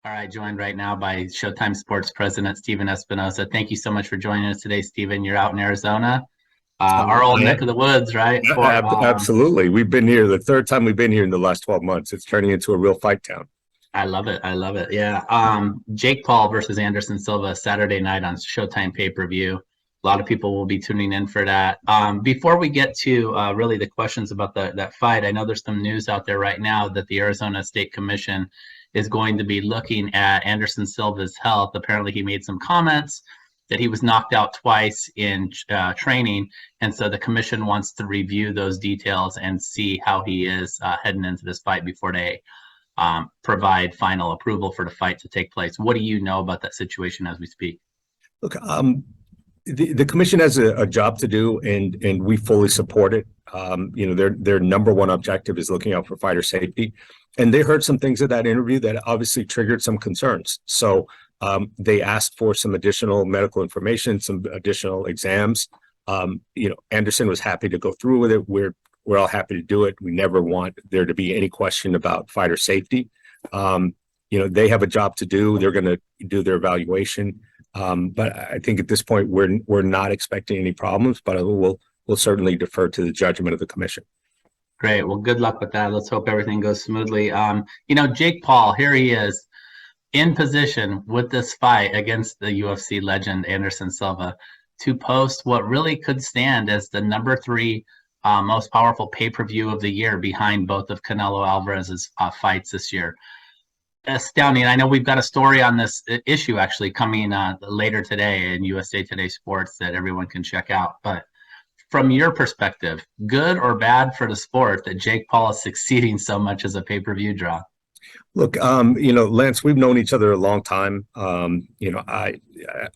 All right, joined right now by Showtime Sports President Steven Espinoza. Thank you so much for joining us today, Steven. You're out in Arizona, our old neck of the woods, right? Absolutely. We've been here the third time we've been here in the last 12 months. It's turning into a real fight town. I love it. I love it. Yeah. Jake Paul versus Anderson Silva Saturday night on Showtime pay-per-view. A lot of people will be tuning in for that. Before we get to really the questions about that fight, I know there's some news out there right now that the Arizona State Commission is going to be looking at Anderson Silva's health. Apparently, he made some comments that he was knocked out twice in training, and so the commission wants to review those details and see how he is heading into this fight before they provide final approval for the fight to take place. What do you know about that situation as we speak? Look, the commission has a job to do, and we fully support it. Their number one objective is looking out for fighter safety, and they heard some things at that interview that obviously triggered some concerns. So they asked for some additional medical information, some additional exams. Anderson was happy to go through with it. We're all happy to do it. We never want there to be any question about fighter safety. They have a job to do. They're going to do their evaluation. But I think at this point we're not expecting any problems, but we'll certainly defer to the judgment of the commission. Great. Well, good luck with that. Let's hope everything goes smoothly. Jake Paul, here he is in position with this fight against the UFC legend Anderson Silva to post what really could stand as the number 3 most powerful pay-per-view of the year behind both of Canelo Alvarez's fights this year. Astounding. I know we've got a story on this issue actually coming later today in USA Today Sports that everyone can check out. But from your perspective, good or bad for the sport that Jake Paul is succeeding so much as a pay-per-view draw? Look, Lance, we've known each other a long time. I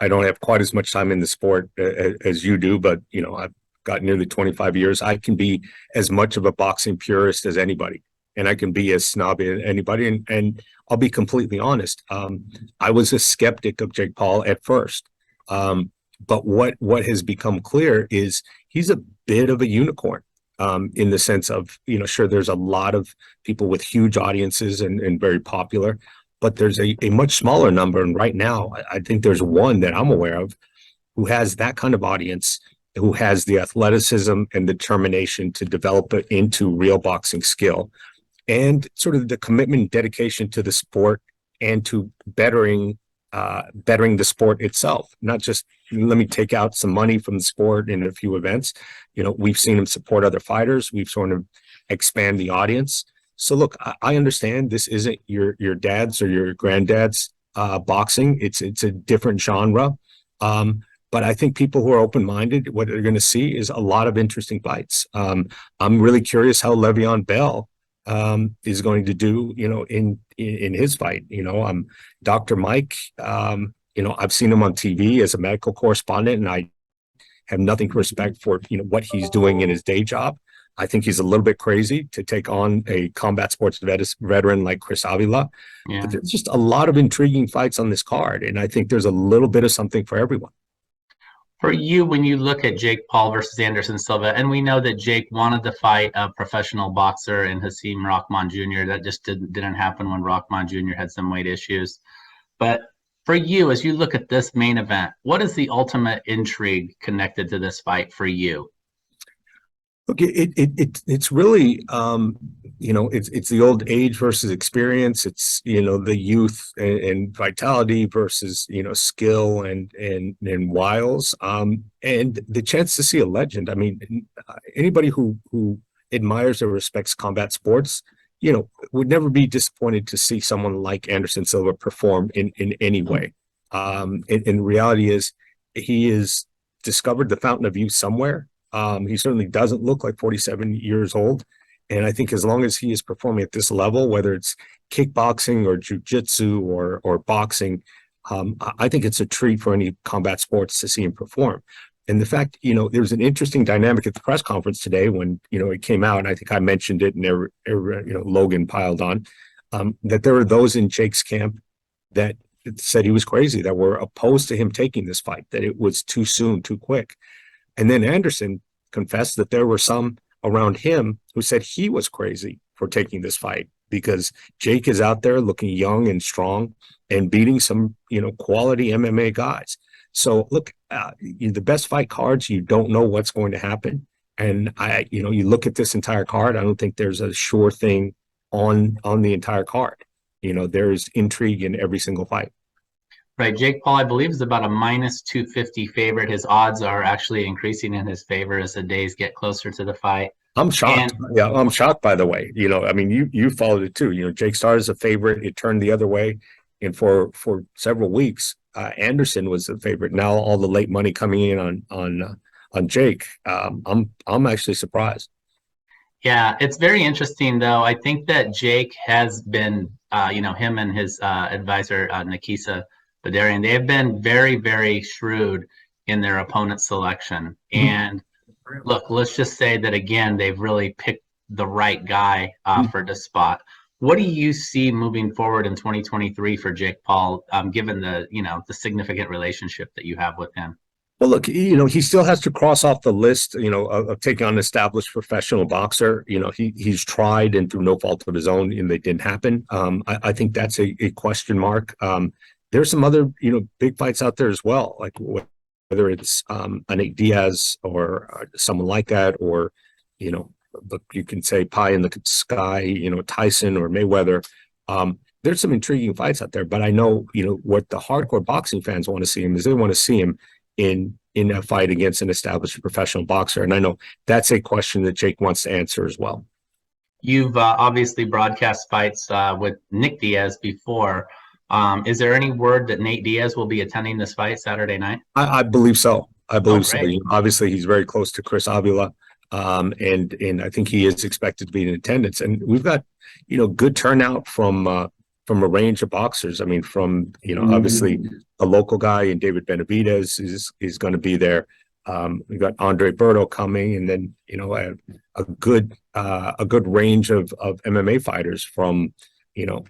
don't have quite as much time in the sport as you do, but I've got nearly 25 years. I can be as much of a boxing purist as anybody, and I can be as snobby as anybody. And I'll be completely honest. I was a skeptic of Jake Paul at first. But what has become clear is he's a bit of a unicorn in the sense of, sure, there's a lot of people with huge audiences and very popular, but there's a much smaller number. And right now, I think there's one that I'm aware of who has that kind of audience, who has the athleticism and determination to develop it into real boxing skill, and sort of the commitment and dedication to the sport and to bettering the sport itself. Not just, let me take out some money from the sport in a few events. We've seen him support other fighters. We've sort of expand the audience. So look, I understand this isn't your dad's or your granddad's boxing. It's a different genre. But I think people who are open-minded, what they're going to see is a lot of interesting fights. I'm really curious how Le'Veon Bell is going to do, in his fight. Dr. Mike, I've seen him on TV as a medical correspondent, and I have nothing but respect for, what he's doing in his day job. I think he's a little bit crazy to take on a combat sports veteran like Chris Avila. Yeah. But there's just a lot of intriguing fights on this card, and I think there's a little bit of something for everyone. For you, when you look at Jake Paul versus Anderson Silva, and we know that Jake wanted to fight a professional boxer in Hasim Rahman Jr. That just didn't happen when Rahman Jr. had some weight issues. But for you, as you look at this main event, what is the ultimate intrigue connected to this fight for you? Look, it's really it's the old age versus experience. It's the youth and vitality versus skill and wiles, and the chance to see a legend. I mean, anybody who admires or respects combat sports, would never be disappointed to see someone like Anderson Silva perform in any way. And the reality is, he has discovered the fountain of youth somewhere. He certainly doesn't look like 47 years old. And I think as long as he is performing at this level, whether it's kickboxing or jiu-jitsu or boxing, I think it's a treat for any combat sports to see him perform. And the fact, there was an interesting dynamic at the press conference today when, it came out, and I think I mentioned it, and Logan piled on, that there were those in Jake's camp that said he was crazy, that were opposed to him taking this fight, that it was too soon, too quick. And then Anderson confessed that there were some around him who said he was crazy for taking this fight, because Jake is out there looking young and strong and beating some, quality MMA guys. So look, the best fight cards, you don't know what's going to happen. And you look at this entire card, I don't think there's a sure thing on the entire card. There's intrigue in every single fight. Right. Jake Paul, I believe, is about a minus 250 favorite. His odds are actually increasing in his favor as the days get closer to the fight. I'm shocked. I'm shocked, by the way. I mean, you followed it too. Jake started as a favorite. It turned the other way. And for several weeks, Anderson was the favorite. Now all the late money coming in on Jake. I'm actually surprised. Yeah, it's very interesting, though. I think that Jake has been, him and his advisor, Nikisa Badarian, they have been very, very shrewd in their opponent selection. And look, let's just say that, again, they've really picked the right guy for this spot. What do you see moving forward in 2023 for Jake Paul, given the significant relationship that you have with him? Well, look, he still has to cross off the list, of taking on an established professional boxer. He's tried, and through no fault of his own, and they didn't happen. I think that's a question mark. There's some other, big fights out there as well, like whether it's a Nate Diaz or someone like that, or, look, you can say pie in the sky, Tyson or Mayweather. There's some intriguing fights out there, but I know, what the hardcore boxing fans want to see him is they want to see him in a fight against an established professional boxer. And I know that's a question that Jake wants to answer as well. You've obviously broadcast fights with Nick Diaz before. Is there any word that Nate Diaz will be attending this fight Saturday night? I believe so. I believe so. Obviously, he's very close to Chris Avila, and I think he is expected to be in attendance. And we've got, good turnout from a range of boxers. I mean, from obviously a local guy, and David Benavidez is going to be there. We've got Andre Berto coming, and then a good range of MMA fighters from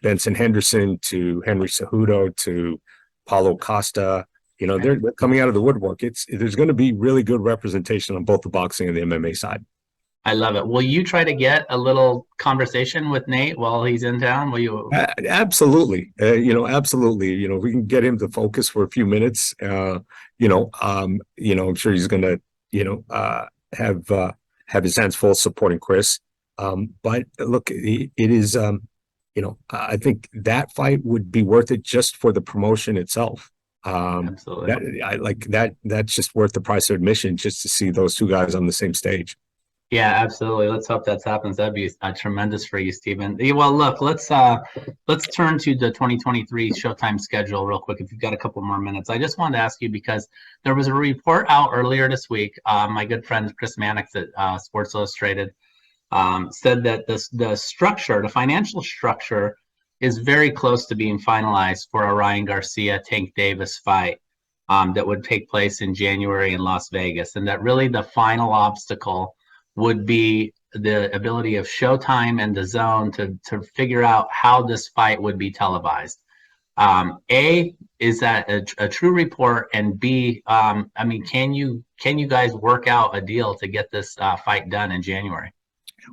Benson Henderson to Henry Cejudo to Paulo Costa. They're coming out of the woodwork. There's going to be really good representation on both the boxing and the MMA side. I love it. Will you try to get a little conversation with Nate while he's in town? Will you? Absolutely. Absolutely. We can get him to focus for a few minutes. I'm sure he's going to, have his hands full supporting Chris. But look, it is, I think that fight would be worth it just for the promotion itself. Absolutely. I like that. That's just worth the price of admission just to see those two guys on the same stage. Yeah, absolutely. Let's hope that happens. That'd be tremendous for you, Stephen. Well, look, let's turn to the 2023 Showtime schedule real quick. If you've got a couple more minutes, I just wanted to ask you because there was a report out earlier this week. My good friend Chris Mannix at Sports Illustrated said that the financial structure, is very close to being finalized for a Ryan Garcia Tank Davis fight that would take place in January in Las Vegas, and that really the final obstacle would be the ability of Showtime and DAZN to figure out how this fight would be televised. A, is that a true report? And B, can you guys work out a deal to get this fight done in January?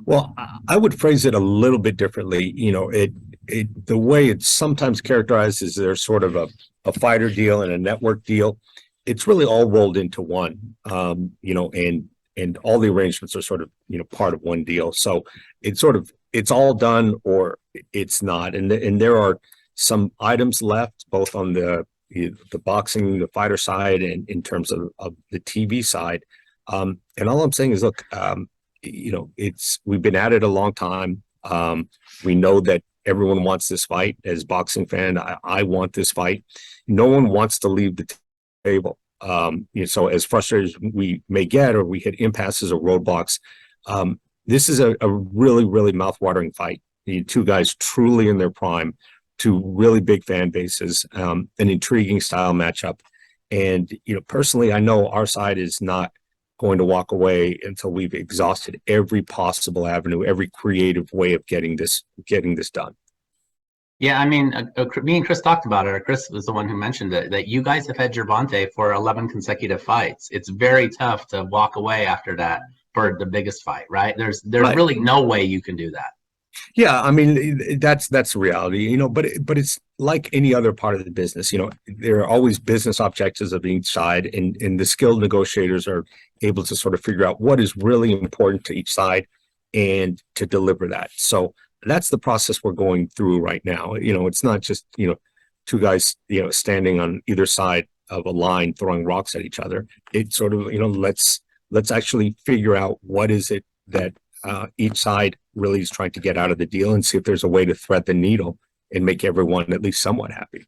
Well, I would phrase it a little bit differently. The way it's sometimes characterized is there's sort of a fighter deal and a network deal. It's really all rolled into one, and all the arrangements are sort of, part of one deal. So it's all done or it's not. And there are some items left both on the boxing, the fighter side, and in terms of the TV side. And all I'm saying is, look, we've been at it a long time. We know that everyone wants this fight. As a boxing fan, I want this fight. No one wants to leave the table. So as frustrated as we may get, or we hit impasses or roadblocks, this is a really, really mouthwatering fight. Two guys truly in their prime, two really big fan bases, an intriguing style matchup. And, personally, I know our side is not going to walk away until we've exhausted every possible avenue, every creative way of getting this done. Yeah, me and Chris talked about it. Chris was the one who mentioned it, that you guys have had Gervonta for 11 consecutive fights. It's very tough to walk away after that for the biggest fight, right? There's right. Really no way you can do that. Yeah, I mean that's the reality, but it's like any other part of the business. There are always business objectives of each side, and the skilled negotiators are able to sort of figure out what is really important to each side and to deliver that. So that's the process we're going through right now. It's not just two guys standing on either side of a line throwing rocks at each other. It's sort of let's actually figure out what is it that each side really is trying to get out of the deal, and see if there's a way to thread the needle and make everyone at least somewhat happy.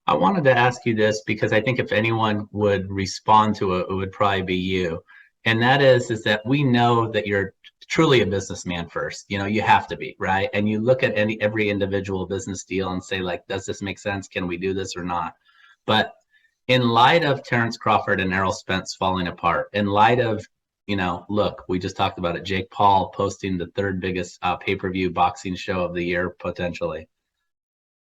I wanted to ask you this because I think if anyone would respond to it, it would probably be you. And that is that we know that you're truly a businessman first. You have to be, right? And you look at every individual business deal and say, like, does this make sense? Can we do this or not? But in light of Terrence Crawford and Errol Spence falling apart, in light of, look, we just talked about it, Jake Paul posting the third biggest pay-per-view boxing show of the year, potentially.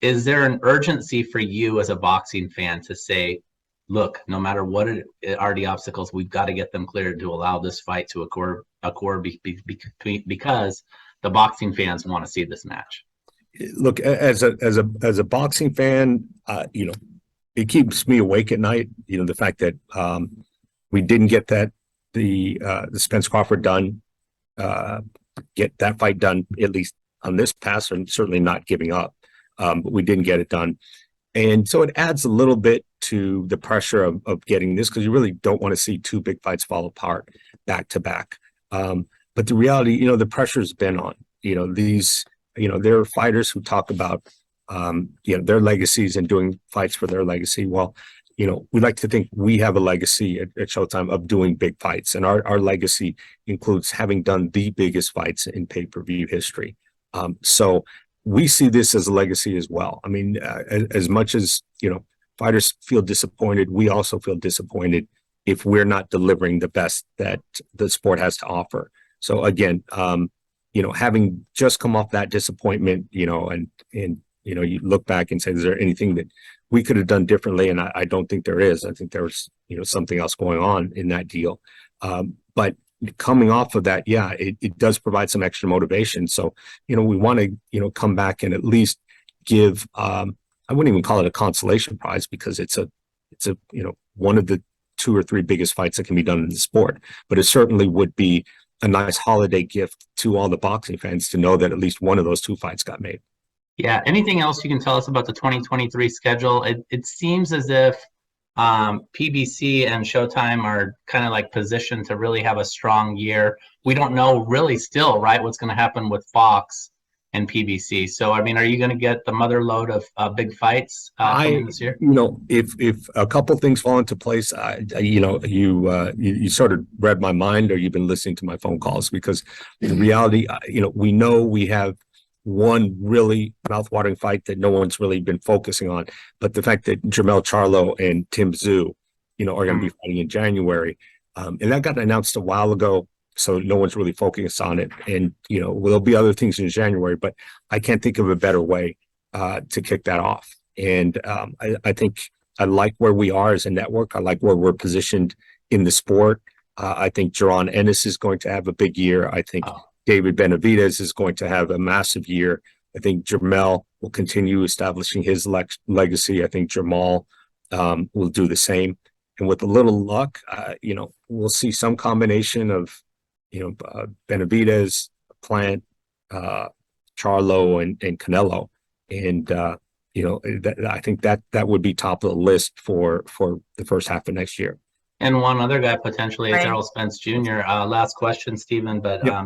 Is there an urgency for you as a boxing fan to say, look, no matter what are the obstacles, we've got to get them cleared to allow this fight to occur because the boxing fans want to see this match? Look, as a boxing fan, it keeps me awake at night. The fact that we didn't get the Spence Crawford done, get that fight done, at least on this pass, and certainly not giving up. But we didn't get it done. And so it adds a little bit to the pressure of getting this, because you really don't want to see two big fights fall apart back to back. But the reality, the pressure's been on. There are fighters who talk about, their legacies and doing fights for their legacy. Well, we like to think we have a legacy at Showtime of doing big fights. And our legacy includes having done the biggest fights in pay-per-view history. So we see this as a legacy as well. I mean, as much as, fighters feel disappointed, we also feel disappointed if we're not delivering the best that the sport has to offer. So again, having just come off that disappointment, and you look back and say, is there anything that we could have done differently? And I don't think there is. I think there was, something else going on in that deal. But coming off of that, yeah, it does provide some extra motivation. So, we want to, come back and at least give, I wouldn't even call it a consolation prize, because it's a, one of the 2 or 3 biggest fights that can be done in the sport. But it certainly would be a nice holiday gift to all the boxing fans to know that at least one of those 2 fights got made. Yeah. Anything else you can tell us about the 2023 schedule? It seems as if PBC and Showtime are kind of like positioned to really have a strong year. We don't know really still, right, what's going to happen with Fox and PBC. So, I mean, are you going to get the mother load of big fights coming this year? If a couple things fall into place, you sort of read my mind, or you've been listening to my phone calls, because the reality, we know we have one really mouthwatering fight that no one's really been focusing on, but the fact that Jermell Charlo and Tim Tszyu, are going to be fighting in January, and that got announced a while ago, so no one's really focused on it. And there'll be other things in January, but I can't think of a better way to kick that off. And I think I like where we are as a network. I like where we're positioned in the sport. I think Jaron Ennis is going to have a big year. I think David Benavidez is going to have a massive year. I think Jermell will continue establishing his legacy. I think Jamal will do the same. And with a little luck, we'll see some combination of, Benavidez, Plant, Charlo, and Canelo. And, I think that would be top of the list for the first half of next year. And one other guy potentially is Errol Spence Jr. Last question, Stephen, but yep.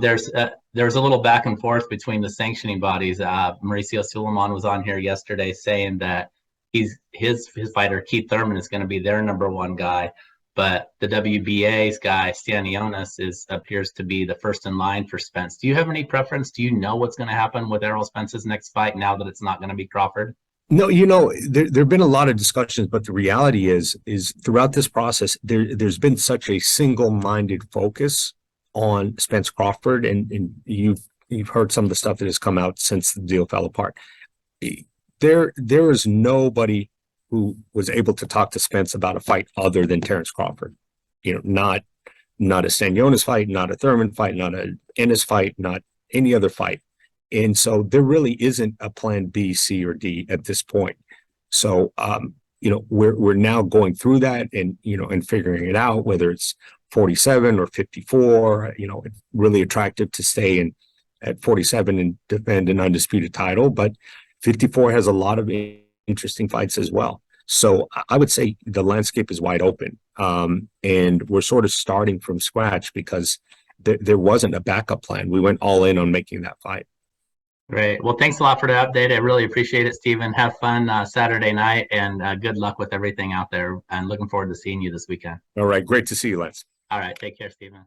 There's a little back and forth between the sanctioning bodies. Mauricio Suleiman was on here yesterday saying that his fighter Keith Thurman is going to be their #1 guy, but the WBA's guy Stanionis appears to be the first in line for Spence. Do you have any preference? Do you know what's going to happen with Errol Spence's next fight now that it's not going to be Crawford? No, there've been a lot of discussions, but the reality is throughout this process, there's been such a single-minded focus on Spence Crawford, and you've heard some of the stuff that has come out since the deal fell apart. There is nobody who was able to talk to Spence about a fight other than Terrence Crawford. Not a Stanionis fight, not a Thurman fight, not a Ennis fight, not any other fight. And so there really isn't a plan B, C, or D at this point. So, we're now going through that and, and figuring it out, whether it's 47 or 54. It's really attractive to stay in at 47 and defend an undisputed title, but 54 has a lot of interesting fights as well. So I would say the landscape is wide open. And we're sort of starting from scratch because there wasn't a backup plan. We went all in on making that fight. Great. Well, thanks a lot for the update. I really appreciate it, Stephen. Have fun Saturday night, and good luck with everything out there. And looking forward to seeing you this weekend. All right. Great to see you, Lance. All right. Take care, Stephen.